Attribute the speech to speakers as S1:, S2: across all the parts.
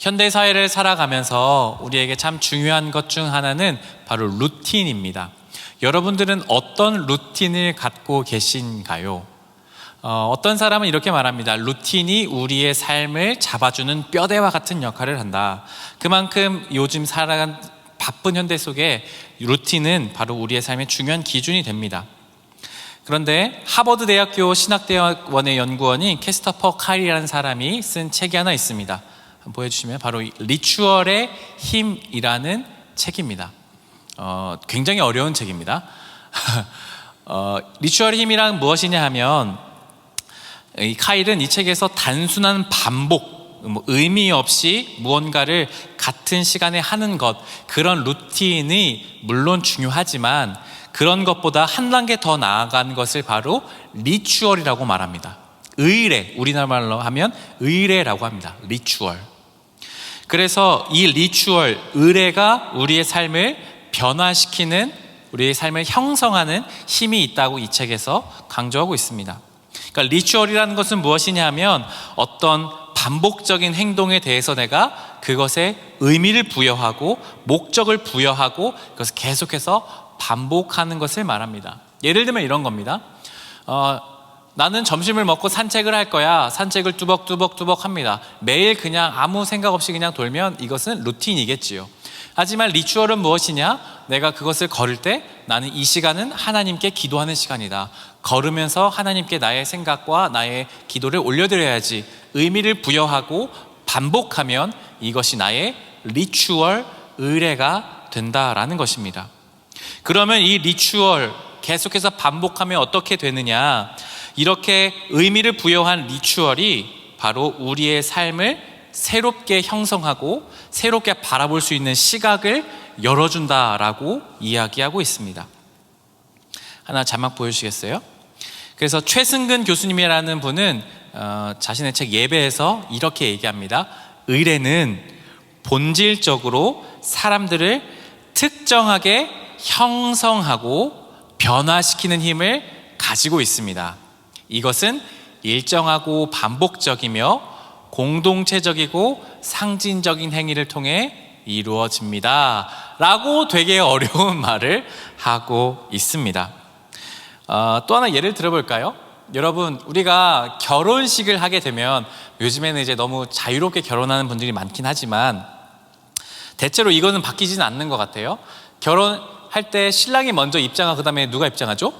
S1: 현대 사회를 살아가면서 우리에게 참 중요한 것 중 하나는 바로 루틴입니다. 여러분들은 어떤 루틴을 갖고 계신가요? 어떤 사람은 이렇게 말합니다. 루틴이 우리의 삶을 잡아주는 뼈대와 같은 역할을 한다. 그만큼 요즘 살아간 바쁜 현대 속에 루틴은 바로 우리의 삶의 중요한 기준이 됩니다. 그런데 하버드 대학교 신학대학원의 연구원인 캐스터퍼 카일이라는 사람이 쓴 책이 하나 있습니다. 한번 보여주시면 바로 리추얼의 힘이라는 책입니다. 굉장히 어려운 책입니다. 리추얼의 힘이란 무엇이냐 하면 이 카일은 이 책에서 단순한 반복, 의미 없이 무언가를 같은 시간에 하는 것, 그런 루틴이 물론 중요하지만 그런 것보다 한 단계 더 나아간 것을 바로 리추얼이라고 말합니다. 의례, 우리나라 말로 하면 의례라고 합니다. 리추얼. 그래서 이 리추얼, 의례가 우리의 삶을 변화시키는, 우리의 삶을 형성하는 힘이 있다고 이 책에서 강조하고 있습니다. 그러니까 리추얼이라는 것은 무엇이냐 하면 어떤 반복적인 행동에 대해서 내가 그것에 의미를 부여하고 목적을 부여하고 그것을 계속해서 반복하는 것을 말합니다. 예를 들면 이런 겁니다. 나는 점심을 먹고 산책을 할 거야. 산책을 뚜벅뚜벅 합니다. 매일 그냥 아무 생각 없이 그냥 돌면 이것은 루틴이겠지요. 하지만 리추얼은 무엇이냐? 내가 그것을 걸을 때 나는 이 시간은 하나님께 기도하는 시간이다. 걸으면서 하나님께 나의 생각과 나의 기도를 올려드려야지. 의미를 부여하고 반복하면 이것이 나의 리추얼, 의례가 된다라는 것입니다. 그러면 이 리추얼 계속해서 반복하면 어떻게 되느냐? 이렇게 의미를 부여한 리추얼이 바로 우리의 삶을 새롭게 형성하고 새롭게 바라볼 수 있는 시각을 열어준다라고 이야기하고 있습니다. 하나 자막 보여주시겠어요? 그래서 최승근 교수님이라는 분은 자신의 책 예배에서 이렇게 얘기합니다. 의례는 본질적으로 사람들을 특정하게 형성하고 변화시키는 힘을 가지고 있습니다. 이것은 일정하고 반복적이며 공동체적이고 상징적인 행위를 통해 이루어집니다 라고 되게 어려운 말을 하고 있습니다. 또 하나 예를 들어볼까요? 여러분, 우리가 결혼식을 하게 되면 요즘에는 이제 너무 자유롭게 결혼하는 분들이 많긴 하지만 대체로 이거는 바뀌지는 않는 것 같아요. 결혼할 때 신랑이 먼저 입장하고 그 다음에 누가 입장하죠?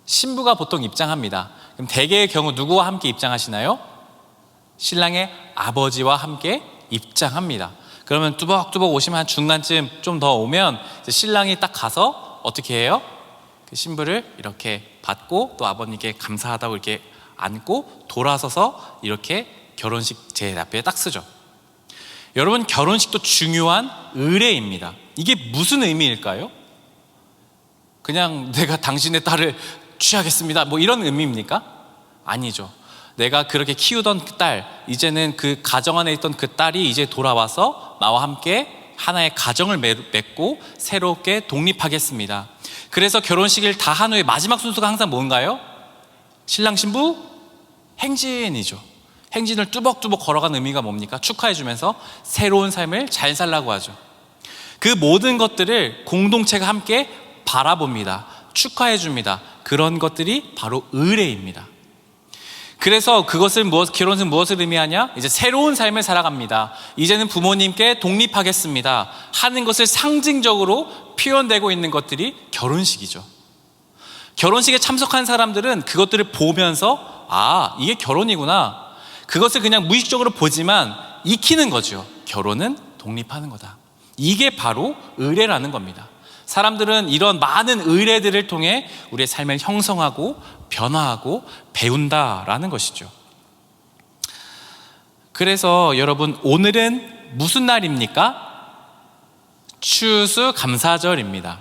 S1: 신부가 보통 입장합니다. 그럼 대개의 경우 누구와 함께 입장하시나요? 신랑의 아버지와 함께 입장합니다. 그러면 뚜벅뚜벅 오시면 한 중간쯤 좀 더 오면 신랑이 딱 가서 어떻게 해요? 그 신부를 이렇게 받고 또 아버님께 감사하다고 이렇게 안고 돌아서서 이렇게 결혼식 제 앞에 딱 쓰죠. 여러분, 결혼식도 중요한 의례입니다. 이게 무슨 의미일까요? 그냥 내가 당신의 딸을 취하겠습니다 뭐 이런 의미입니까? 아니죠. 내가 그렇게 키우던 그 딸, 이제는 그 가정 안에 있던 그 딸이 이제 돌아와서 나와 함께 하나의 가정을 맺고 새롭게 독립하겠습니다. 그래서 결혼식을 다 한 후에 마지막 순서가 항상 뭔가요? 신랑 신부 행진이죠. 행진을 뚜벅뚜벅 걸어간 의미가 뭡니까? 축하해주면서 새로운 삶을 잘 살라고 하죠. 그 모든 것들을 공동체가 함께 바라봅니다. 축하해줍니다. 그런 것들이 바로 의례입니다. 그래서 결혼은 무엇을 의미하냐? 이제 새로운 삶을 살아갑니다. 이제는 부모님께 독립하겠습니다 하는 것을 상징적으로 표현되고 있는 것들이 결혼식이죠. 결혼식에 참석한 사람들은 그것들을 보면서 이게 결혼이구나, 그것을 그냥 무의식적으로 보지만 익히는 거죠. 결혼은 독립하는 거다. 이게 바로 의례라는 겁니다. 사람들은 이런 많은 의례들을 통해 우리의 삶을 형성하고 변화하고 배운다라는 것이죠. 그래서 여러분, 오늘은 무슨 날입니까? 추수감사절입니다.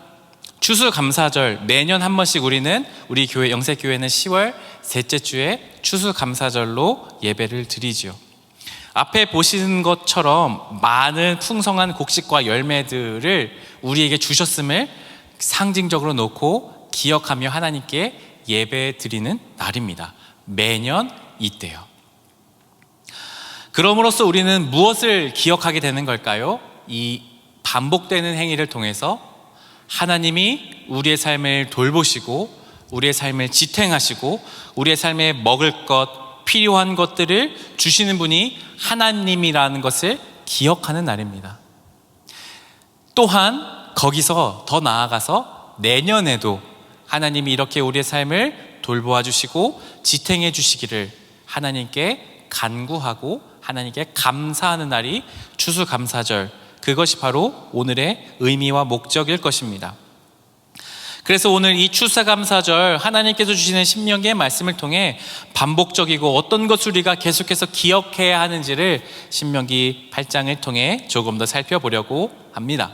S1: 추수감사절, 매년 한 번씩 우리 교회, 영세교회는 10월 셋째 주에 추수감사절로 예배를 드리죠. 앞에 보시는 것처럼 많은 풍성한 곡식과 열매들을 우리에게 주셨음을 상징적으로 놓고 기억하며 하나님께 예배 드리는 날입니다. 매년 이때요. 그럼으로써 우리는 무엇을 기억하게 되는 걸까요? 이 반복되는 행위를 통해서 하나님이 우리의 삶을 돌보시고 우리의 삶을 지탱하시고 우리의 삶에 먹을 것, 필요한 것들을 주시는 분이 하나님이라는 것을 기억하는 날입니다. 또한 거기서 더 나아가서 내년에도 하나님이 이렇게 우리의 삶을 돌보아 주시고 지탱해 주시기를 하나님께 간구하고 하나님께 감사하는 날이 추수감사절, 그것이 바로 오늘의 의미와 목적일 것입니다. 그래서 오늘 이 추수감사절 하나님께서 주시는 신명기의 말씀을 통해 반복적이고 어떤 것을 우리가 계속해서 기억해야 하는지를 신명기 8장을 통해 조금 더 살펴보려고 합니다.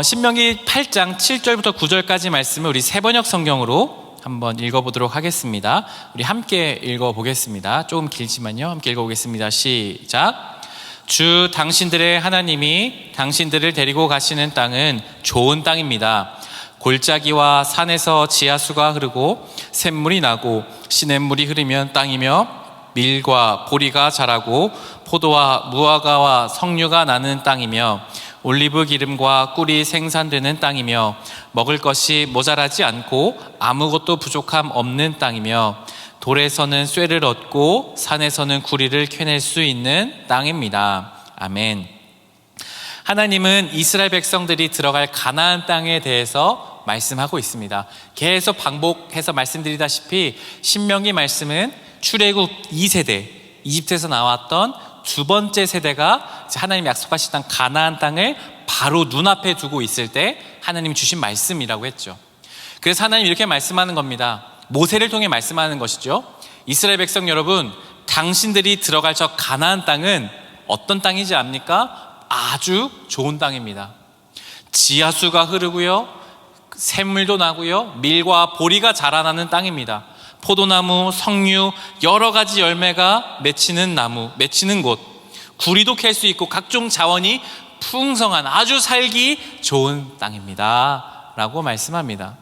S1: 신명기 8장 7절부터 9절까지 말씀을 우리 세번역 성경으로 한번 읽어보도록 하겠습니다. 우리 함께 읽어보겠습니다. 조금 길지만요, 함께 읽어보겠습니다. 시작. 주 당신들의 하나님이 당신들을 데리고 가시는 땅은 좋은 땅입니다. 골짜기와 산에서 지하수가 흐르고 샘물이 나고 시냇물이 흐르면 땅이며 밀과 보리가 자라고 포도와 무화과와 석류가 나는 땅이며 올리브 기름과 꿀이 생산되는 땅이며 먹을 것이 모자라지 않고 아무것도 부족함 없는 땅이며 돌에서는 쇠를 얻고 산에서는 구리를 캐낼 수 있는 땅입니다. 아멘. 하나님은 이스라엘 백성들이 들어갈 가나안 땅에 대해서 말씀하고 있습니다. 계속 반복해서 말씀드리다시피 신명기 말씀은 출애굽 2세대, 이집트에서 나왔던 두 번째 세대가 하나님 약속하신 땅 가나안 땅을 바로 눈앞에 두고 있을 때 하나님이 주신 말씀이라고 했죠. 그래서 하나님 이렇게 말씀하는 겁니다. 모세를 통해 말씀하는 것이죠. 이스라엘 백성 여러분, 당신들이 들어갈 저 가나안 땅은 어떤 땅인지 압니까? 아주 좋은 땅입니다. 지하수가 흐르고요, 샘물도 나고요, 밀과 보리가 자라나는 땅입니다. 포도나무, 석류, 여러 가지 열매가 맺히는 나무, 맺히는 곳, 구리도 캘 수 있고 각종 자원이 풍성한 아주 살기 좋은 땅입니다 라고 말씀합니다.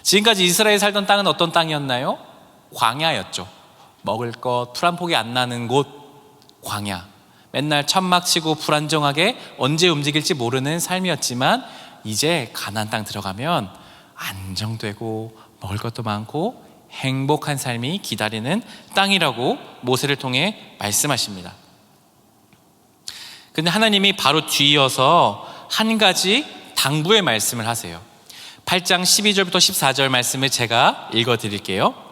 S1: 지금까지 이스라엘이 살던 땅은 어떤 땅이었나요? 광야였죠. 먹을 것, 풀 한 폭이 안 나는 곳, 광야. 맨날 천막 치고 불안정하게 언제 움직일지 모르는 삶이었지만 이제 가나안 땅 들어가면 안정되고 먹을 것도 많고 행복한 삶이 기다리는 땅이라고 모세를 통해 말씀하십니다. 근데 하나님이 바로 뒤이어서 한 가지 당부의 말씀을 하세요. 8장 12절부터 14절 말씀을 제가 읽어드릴게요.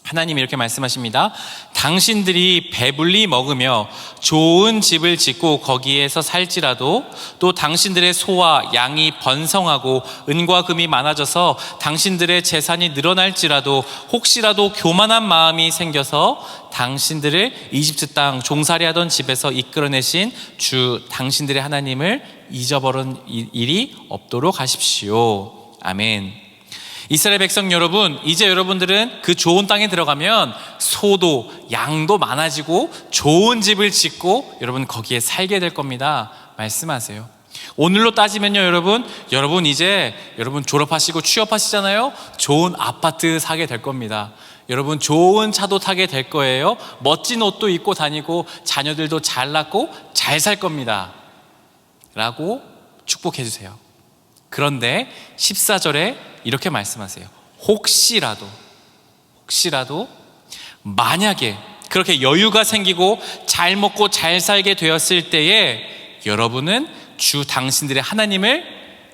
S1: 하나님이 이렇게 말씀하십니다. 당신들이 배불리 먹으며 좋은 집을 짓고 거기에서 살지라도 또 당신들의 소와 양이 번성하고 은과 금이 많아져서 당신들의 재산이 늘어날지라도 혹시라도 교만한 마음이 생겨서 당신들을 이집트 땅 종살이하던 집에서 이끌어내신 주 당신들의 하나님을 잊어버린 일이 없도록 하십시오. 아멘. 이스라엘 백성 여러분, 이제 여러분들은 그 좋은 땅에 들어가면 소도 양도 많아지고 좋은 집을 짓고 여러분 거기에 살게 될 겁니다 말씀하세요. 오늘로 따지면요 여러분 이제 여러분 졸업하시고 취업하시잖아요. 좋은 아파트 사게 될 겁니다. 여러분 좋은 차도 타게 될 거예요. 멋진 옷도 입고 다니고 자녀들도 잘 낳고 잘 살 겁니다 라고 축복해 주세요. 그런데 14절에 이렇게 말씀하세요. 혹시라도 만약에 그렇게 여유가 생기고 잘 먹고 잘 살게 되었을 때에 여러분은 주 당신들의 하나님을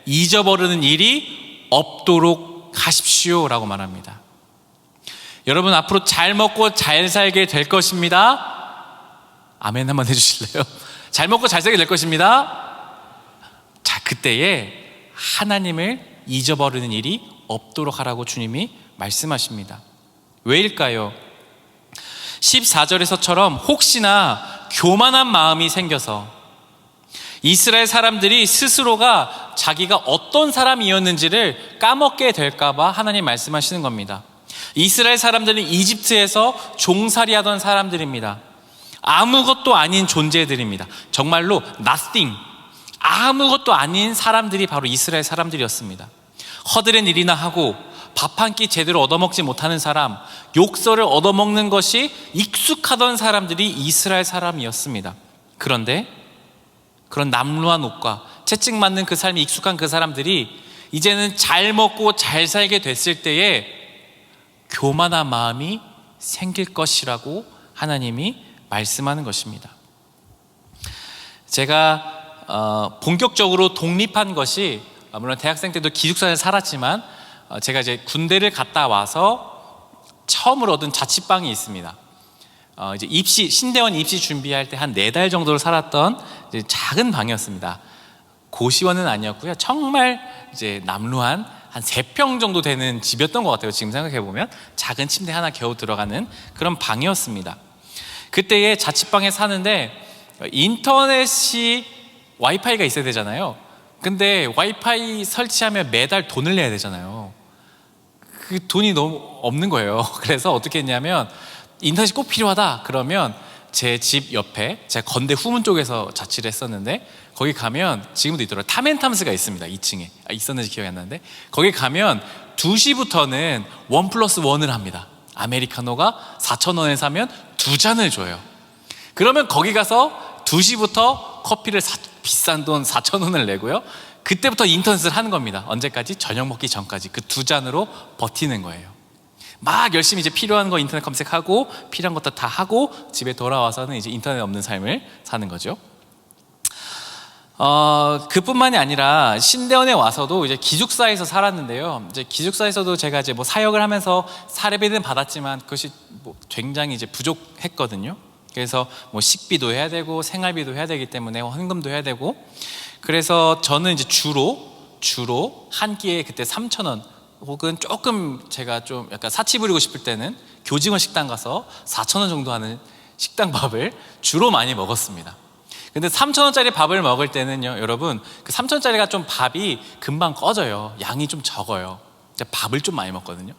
S1: 잊어버리는 일이 없도록 하십시오 라고 말합니다. 여러분 앞으로 잘 먹고 잘 살게 될 것입니다. 아멘 한번 해주실래요? 잘 먹고 잘 살게 될 것입니다. 자, 그때에 하나님을 잊어버리는 일이 없도록 하라고 주님이 말씀하십니다. 왜일까요? 14절에서처럼 혹시나 교만한 마음이 생겨서 이스라엘 사람들이 스스로가 자기가 어떤 사람이었는지를 까먹게 될까봐 하나님 말씀하시는 겁니다. 이스라엘 사람들은 이집트에서 종살이하던 사람들입니다. 아무것도 아닌 존재들입니다. 정말로 nothing, 아무것도 아닌 사람들이 바로 이스라엘 사람들이었습니다. 허드렛 일이나 하고 밥 한 끼 제대로 얻어먹지 못하는 사람, 욕설을 얻어먹는 것이 익숙하던 사람들이 이스라엘 사람이었습니다. 그런데 그런 남루한 옷과 채찍 맞는 그 삶이 익숙한 그 사람들이 이제는 잘 먹고 잘 살게 됐을 때에 교만한 마음이 생길 것이라고 하나님이 말씀하는 것입니다. 제가 본격적으로 독립한 것이, 물론 대학생 때도 기숙사에 살았지만 제가 이제 군대를 갔다 와서 처음으로 얻은 자취방이 있습니다. 이제 신대원 입시 준비할 때 한 4달 정도를 살았던 이제 작은 방이었습니다. 고시원은 아니었고요. 정말 이제 남루한 한 3평 정도 되는 집이었던 것 같아요. 지금 생각해보면 작은 침대 하나 겨우 들어가는 그런 방이었습니다. 그때에 자취방에 사는데 인터넷이 와이파이가 있어야 되잖아요. 근데 와이파이 설치하면 매달 돈을 내야 되잖아요. 그 돈이 너무 없는 거예요. 그래서 어떻게 했냐면 인터넷이 꼭 필요하다 그러면 제 집 옆에, 제가 건대 후문 쪽에서 자취를 했었는데 거기 가면 지금도 있더라고요. 탐앤탐스가 있습니다. 2층에 있었는지 기억이 안 나는데 거기 가면 2시부터는 1+1을 합니다. 아메리카노가 4,000원에 사면 2잔을 줘요. 그러면 거기 가서 2시부터 커피를 비싼 돈 4,000원을 내고요. 그때부터 인터넷을 하는 겁니다. 언제까지? 저녁 먹기 전까지. 그 2잔으로 버티는 거예요. 막 열심히 이제 필요한 거 인터넷 검색하고 필요한 것도 다 하고 집에 돌아와서는 이제 인터넷 없는 삶을 사는 거죠. 그뿐만이 아니라 신대원에 와서도 이제 기숙사에서 살았는데요. 이제 기숙사에서도 제가 이제 뭐 사역을 하면서 사례비는 받았지만 그것이 뭐 굉장히 이제 부족했거든요. 그래서 뭐 식비도 해야 되고 생활비도 해야 되기 때문에 헌금도 해야 되고, 그래서 저는 이제 주로 한 끼에 그때 3,000원 혹은 조금 제가 좀 약간 사치 부리고 싶을 때는 교직원 식당 가서 4,000원 정도 하는 식당밥을 주로 많이 먹었습니다. 근데 3,000원짜리 밥을 먹을 때는요, 여러분, 그 3,000원짜리가 좀 밥이 금방 꺼져요. 양이 좀 적어요. 제가 밥을 좀 많이 먹거든요.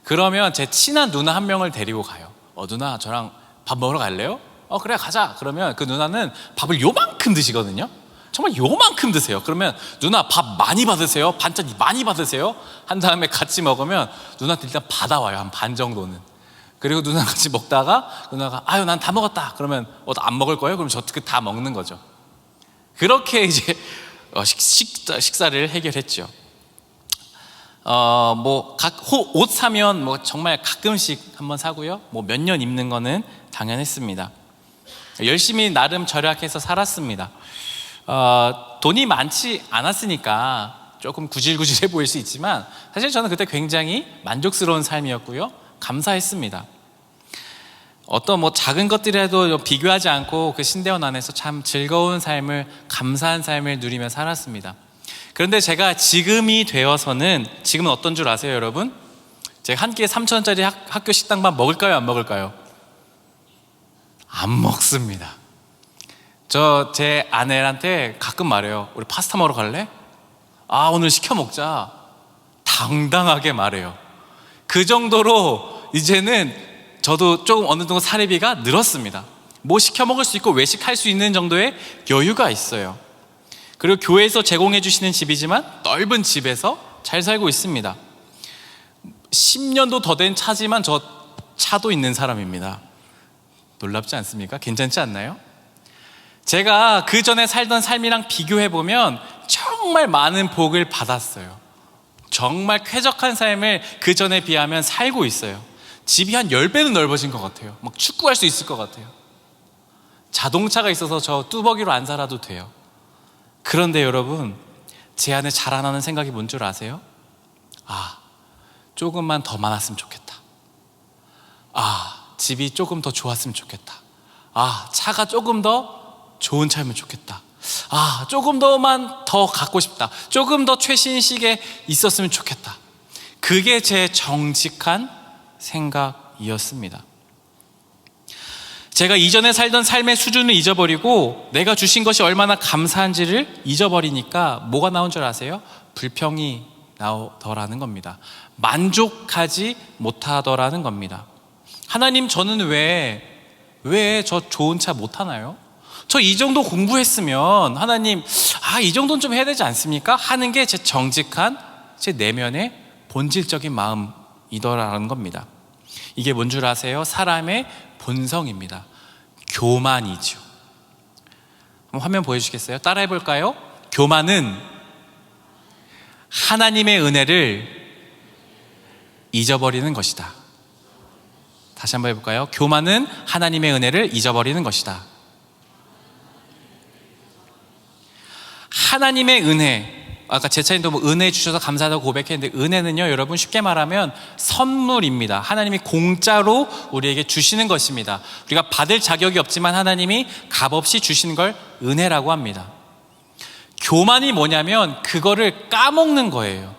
S1: 그러면 제 친한 누나 한 명을 데리고 가요. 누나 저랑 밥 먹으러 갈래요? 그래 가자. 그러면 그 누나는 밥을 요만큼 드시거든요. 정말 요만큼 드세요. 그러면 누나 밥 많이 받으세요? 반찬 많이 받으세요? 한 다음에 같이 먹으면 누나한테 일단 받아와요. 한 반 정도는. 그리고 누나랑 같이 먹다가 누나가 아유 난 다 먹었다. 그러면 안 먹을 거예요? 그럼 저 다 먹는 거죠. 그렇게 이제 식사를 해결했죠. 뭐 옷 사면 뭐 정말 가끔씩 한번 사고요. 뭐 몇 년 입는 거는 당연했습니다. 열심히 나름 절약해서 살았습니다. 돈이 많지 않았으니까 조금 구질구질해 보일 수 있지만 사실 저는 그때 굉장히 만족스러운 삶이었고요. 감사했습니다. 어떤 뭐 작은 것들이라도 비교하지 않고 그 신대원 안에서 참 즐거운 삶을, 감사한 삶을 누리며 살았습니다. 그런데 제가 지금이 되어서는, 지금은 어떤 줄 아세요, 여러분? 제가 한 끼에 3,000원짜리 학교 식당밥 먹을까요, 안 먹을까요? 안 먹습니다. 저 제 아내한테 가끔 말해요. 우리 파스타 먹으러 갈래? 오늘 시켜 먹자. 당당하게 말해요. 그 정도로 이제는 저도 조금 어느 정도 사례비가 늘었습니다. 뭐 시켜 먹을 수 있고 외식할 수 있는 정도의 여유가 있어요. 그리고 교회에서 제공해 주시는 집이지만 넓은 집에서 잘 살고 있습니다. 10년도 더 된 차지만 저 차도 있는 사람입니다. 놀랍지 않습니까? 괜찮지 않나요? 제가 그 전에 살던 삶이랑 비교해보면 정말 많은 복을 받았어요. 정말 쾌적한 삶을 그 전에 비하면 살고 있어요. 집이 한 10배는 넓어진 것 같아요. 막 축구할 수 있을 것 같아요. 자동차가 있어서 저 뚜벅이로 안 살아도 돼요. 그런데 여러분, 제 안에 자라나는 생각이 뭔 줄 아세요? 조금만 더 많았으면 좋겠다. 집이 조금 더 좋았으면 좋겠다. 차가 조금 더 좋은 차면 좋겠다. 조금 더 갖고 싶다. 조금 더 최신식에 있었으면 좋겠다. 그게 제 정직한 생각이었습니다. 제가 이전에 살던 삶의 수준을 잊어버리고 내가 주신 것이 얼마나 감사한지를 잊어버리니까 뭐가 나온 줄 아세요? 불평이 나오더라는 겁니다. 만족하지 못하더라는 겁니다. 하나님, 저는 왜 저 좋은 차 못 타나요? 저 이 정도 공부했으면 하나님 이 정도는 좀 해야 되지 않습니까? 하는 게 제 정직한 제 내면의 본질적인 마음이더라는 겁니다. 이게 뭔 줄 아세요? 사람의 본성입니다. 교만이죠. 한번 화면 보여주시겠어요? 따라해 볼까요? 교만은 하나님의 은혜를 잊어버리는 것이다. 다시 한번 해볼까요? 교만은 하나님의 은혜를 잊어버리는 것이다. 하나님의 은혜, 아까 제차님도 은혜 주셔서 감사하다고 고백했는데, 은혜는요 여러분 쉽게 말하면 선물입니다. 하나님이 공짜로 우리에게 주시는 것입니다. 우리가 받을 자격이 없지만 하나님이 값없이 주시는 걸 은혜라고 합니다. 교만이 뭐냐면 그거를 까먹는 거예요.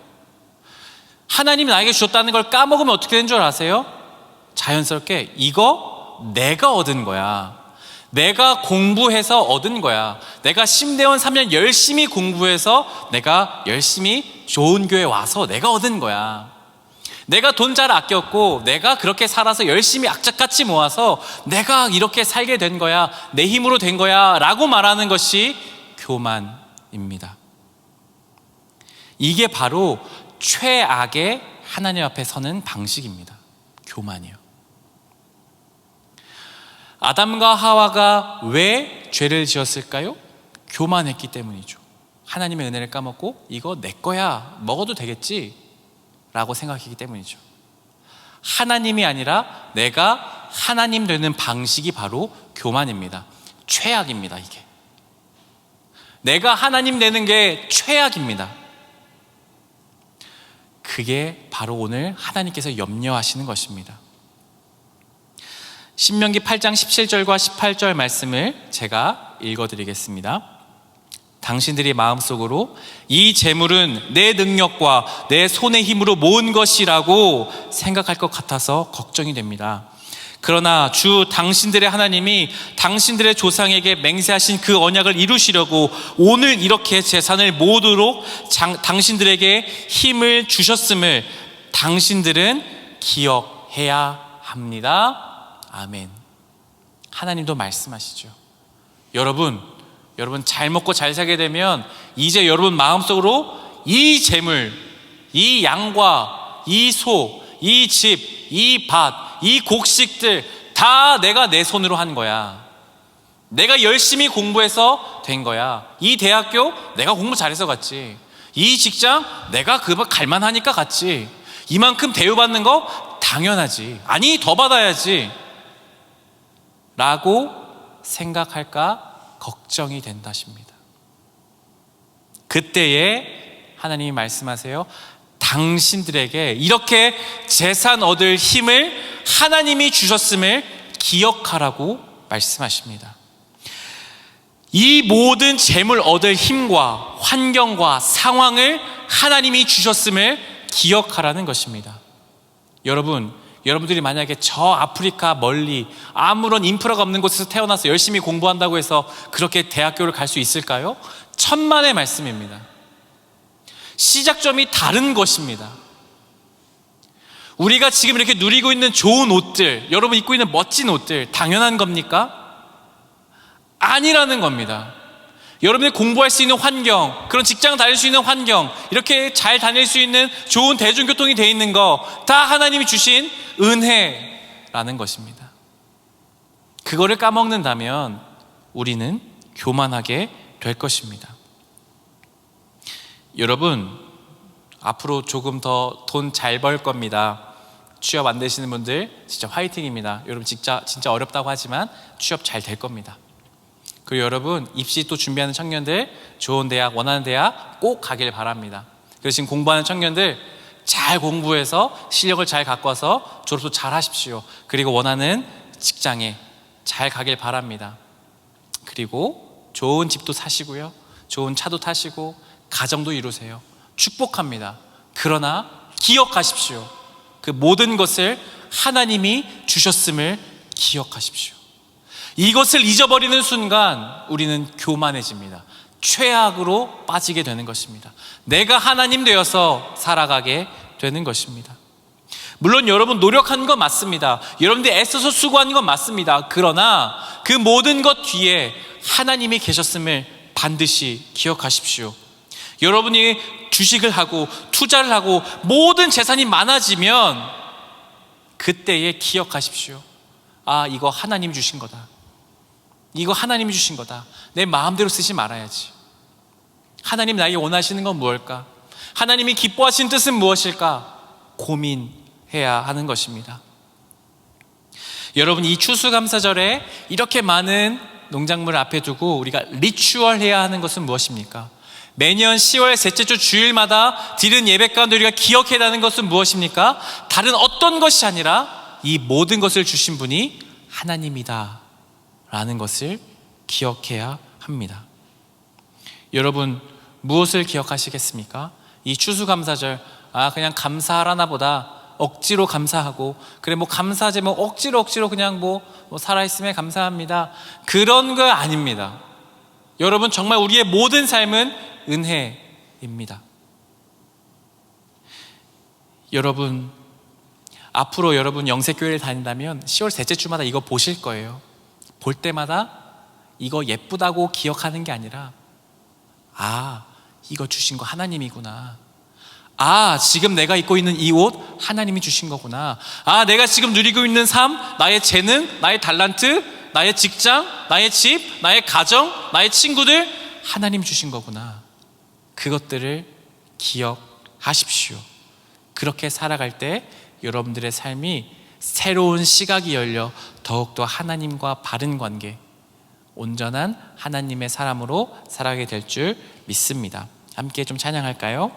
S1: 하나님이 나에게 주셨다는 걸 까먹으면 어떻게 되는 줄 아세요? 자연스럽게 이거 내가 얻은 거야, 내가 공부해서 얻은 거야, 내가 심대원 3년 열심히 공부해서 내가 열심히 좋은 교회 와서 내가 얻은 거야, 내가 돈 잘 아꼈고 내가 그렇게 살아서 열심히 악착같이 모아서 내가 이렇게 살게 된 거야, 내 힘으로 된 거야 라고 말하는 것이 교만입니다. 이게 바로 최악의 하나님 앞에 서는 방식입니다. 교만이요. 아담과 하와가 왜 죄를 지었을까요? 교만했기 때문이죠. 하나님의 은혜를 까먹고 이거 내 거야, 먹어도 되겠지 라고 생각했기 때문이죠. 하나님이 아니라 내가 하나님 되는 방식이 바로 교만입니다. 최악입니다. 이게 내가 하나님 되는 게 최악입니다. 그게 바로 오늘 하나님께서 염려하시는 것입니다. 신명기 8장 17절과 18절 말씀을 제가 읽어드리겠습니다. 당신들이 마음속으로 이 재물은 내 능력과 내 손의 힘으로 모은 것이라고 생각할 것 같아서 걱정이 됩니다. 그러나 주 당신들의 하나님이 당신들의 조상에게 맹세하신 그 언약을 이루시려고 오늘 이렇게 재산을 모으도록 당신들에게 힘을 주셨음을 당신들은 기억해야 합니다. 아멘. 하나님도 말씀하시죠. 여러분 잘 먹고 잘 살게 되면 이제 여러분 마음속으로 이 재물, 이 양과 이 소, 이 집, 이 밭, 이 곡식들 다 내가 내 손으로 한 거야. 내가 열심히 공부해서 된 거야. 이 대학교 내가 공부 잘해서 갔지. 이 직장 내가 그거 갈만하니까 갔지. 이만큼 대우받는 거 당연하지. 아니 더 받아야지 라고 생각할까 걱정이 된다십니다. 그때에 하나님이 말씀하세요. 당신들에게 이렇게 재산 얻을 힘을 하나님이 주셨음을 기억하라고 말씀하십니다. 이 모든 재물 얻을 힘과 환경과 상황을 하나님이 주셨음을 기억하라는 것입니다. 여러분들이 만약에 저 아프리카 멀리 아무런 인프라가 없는 곳에서 태어나서 열심히 공부한다고 해서 그렇게 대학교를 갈 수 있을까요? 천만의 말씀입니다. 시작점이 다른 것입니다. 우리가 지금 이렇게 누리고 있는 좋은 옷들, 여러분 입고 있는 멋진 옷들 당연한 겁니까? 아니라는 겁니다. 여러분이 공부할 수 있는 환경, 그런 직장 다닐 수 있는 환경, 이렇게 잘 다닐 수 있는 좋은 대중교통이 돼 있는 거 다 하나님이 주신 은혜라는 것입니다. 그거를 까먹는다면 우리는 교만하게 될 것입니다. 여러분 앞으로 조금 더 돈 잘 벌 겁니다. 취업 안 되시는 분들 진짜 화이팅입니다. 여러분 진짜 어렵다고 하지만 취업 잘 될 겁니다. 그리고 여러분 입시 또 준비하는 청년들 좋은 대학, 원하는 대학 꼭 가길 바랍니다. 그래서 지금 공부하는 청년들 잘 공부해서 실력을 잘 갖고 와서 졸업도 잘 하십시오. 그리고 원하는 직장에 잘 가길 바랍니다. 그리고 좋은 집도 사시고요, 좋은 차도 타시고 가정도 이루세요. 축복합니다. 그러나 기억하십시오. 그 모든 것을 하나님이 주셨음을 기억하십시오. 이것을 잊어버리는 순간 우리는 교만해집니다. 최악으로 빠지게 되는 것입니다. 내가 하나님 되어서 살아가게 되는 것입니다. 물론 여러분 노력한 건 맞습니다. 여러분들이 애써서 수고한 건 맞습니다. 그러나 그 모든 것 뒤에 하나님이 계셨음을 반드시 기억하십시오. 여러분이 주식을 하고 투자를 하고 모든 재산이 많아지면 그때에 기억하십시오. 아, 이거 하나님이 주신 거다. 이거 하나님이 주신 거다. 내 마음대로 쓰지 말아야지. 하나님 나에게 원하시는 건 무엇일까? 하나님이 기뻐하시는 뜻은 무엇일까? 고민해야 하는 것입니다. 여러분, 이 추수감사절에 이렇게 많은 농작물을 앞에 두고 우리가 리추얼해야 하는 것은 무엇입니까? 매년 10월 셋째 주 주일마다 드리는 예배 가운데 우리가 기억해야 하는 것은 무엇입니까? 다른 어떤 것이 아니라 이 모든 것을 주신 분이 하나님이다 라는 것을 기억해야 합니다. 여러분, 무엇을 기억하시겠습니까? 이 추수감사절, 그냥 감사하라나 보다 억지로 감사하고, 그래 뭐 감사제 뭐 억지로 그냥 뭐 살아있음에 감사합니다, 그런 거 아닙니다. 여러분, 정말 우리의 모든 삶은 은혜입니다. 여러분, 앞으로 여러분 영세교회를 다닌다면 10월 셋째 주마다 이거 보실 거예요. 볼 때마다 이거 예쁘다고 기억하는 게 아니라, 이거 주신 거 하나님이구나. 지금 내가 입고 있는 이 옷 하나님이 주신 거구나. 내가 지금 누리고 있는 삶, 나의 재능, 나의 달란트, 나의 직장, 나의 집, 나의 가정, 나의 친구들 하나님이 주신 거구나. 그것들을 기억하십시오. 그렇게 살아갈 때 여러분들의 삶이 새로운 시각이 열려 더욱더 하나님과 바른 관계, 온전한 하나님의 사람으로 살아가게 될 줄 믿습니다. 함께 좀 찬양할까요?